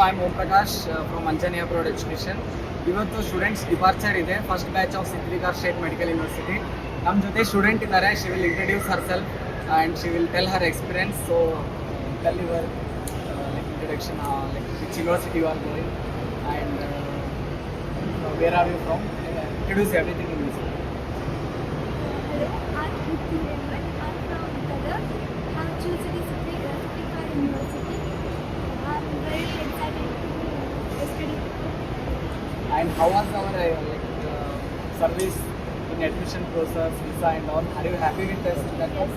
I am Om Prakash from Anjaneya Praudha education. ಇವತ್ತು students departure ಇದೆ, first batch of Siddhavikas state medical university. ನಮ್ಮ ಜೊತೆ ಸ್ಟೂಡೆಂಟ್ ಇದ್ದಾರೆ. She will introduce herself and she will tell her experience. So tell your introduction, which university you are going and where are you from. Introduce everything in this. Hello, I'm Kriti Venkat. I'm from Gadag. I'm choosing Siddhika University. I'm very excited to study. And how was our service in admission process, visa and all? Are you happy with this? That was?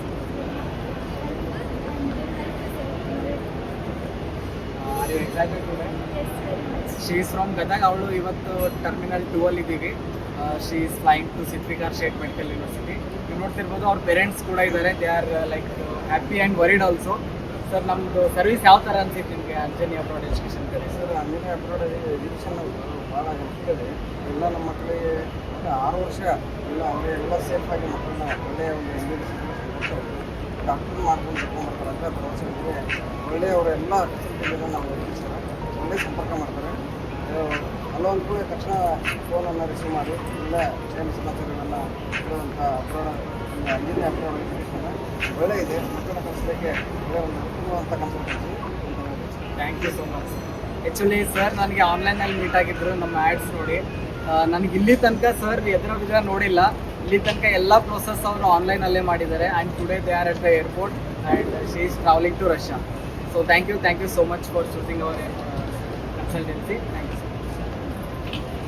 Are you excited today? Yes, very much. She is from Gadag. ಅವಳು ಇವತ್ತು terminal 2 ಅಲ್ಲಿ ಇದ್ದೀವಿ. She is flying to Siddhavikas state medical university. ನೀವು ನೋಡ್ತಿರ್ಬೋದು ಅವ್ರ parents ಕೂಡ ಇದ್ದಾರೆ. They are like happy and worried also. Sir, ನಮ್ಮದು ಸರ್ವಿಸ್ ಯಾವ ಥರ ಅನ್ಸಿತ್ತು ನಿಮಗೆ ಅಂಜನೇಯ ಪ್ರೌಢ ಎಜುಕೇಷನ್ ಕಡೆ? ಸರ್, ಅಂಜನೇಯ ಪ್ರೌಢ ಎಜುಕೇಷನ್ ಭಾಳ ಹೆಲ್ಪ್ತಿದೆ. ಎಲ್ಲ ನಮ್ಮ ಮಕ್ಕಳಿಗೆ 6 ವರ್ಷ ಎಲ್ಲ ಅವರೆಲ್ಲ ಸೇಫಾಗಿ ಮಕ್ಕಳನ್ನ ಒಳ್ಳೆಯ ಒಂದು ಎಜುಕೇಷನ್ ಡಾಕ್ಟರ್ ಮಾಡ್ಕೊಂಡು ಕರ್ಕೊಂಡ್ಬರ್ತಾರೆ ಅಂತ ಭರವಸೆಗೆ ಒಳ್ಳೆಯ ಅವರೆಲ್ಲ ಫೆಸಿಲಿಟಿಗಳನ್ನ ನಾವು ಒದಗಿಸಿ ಸರ್ ಒಳ್ಳೆಯ ಸಂಪರ್ಕ ಮಾಡ್ತಾರೆ. ಅಲ್ಲೊಂದು ತಕ್ಷಣ ಫೋನನ್ನು ರಿಸೀವ್ ಮಾಡಿ ಎಲ್ಲ ಕ್ಷೇಮ ಸಮಾಚಾರಗಳನ್ನು ಕೊಡುವಂಥ ಅಂಜನೇಯ ಪ್ರೌಢ ಎಜುಕೇಷನ್ ಒಳ್ಳೆಯ ಇದೆ. ಮಕ್ಕಳನ್ನ ಕಲಿಸಲಿಕ್ಕೆ ಒಳ್ಳೆಯ ಒಂದು ಉತ್ತಮವಾದಂಥ consultancy. Thank you so much. Actually sir ನನಗೆ ಆನ್ಲೈನಲ್ಲಿ ಮೀಟ್ ಆಗಿದ್ದರು ನಮ್ಮ ಆ್ಯಡ್ಸ್ ನೋಡಿ. ನನಗೆ ಇಲ್ಲಿ ತನಕ ಸರ್ ಎದುರಾಗ ನೋಡಿಲ್ಲ. ಇಲ್ಲಿ ತನಕ ಎಲ್ಲ ಪ್ರೋಸೆಸ್ ಅವರು ಆನ್ಲೈನಲ್ಲೇ ಮಾಡಿದ್ದಾರೆ. And today they are at the airport and she is travelling to Russia. So thank you so much for choosing our consultancy. Thank you.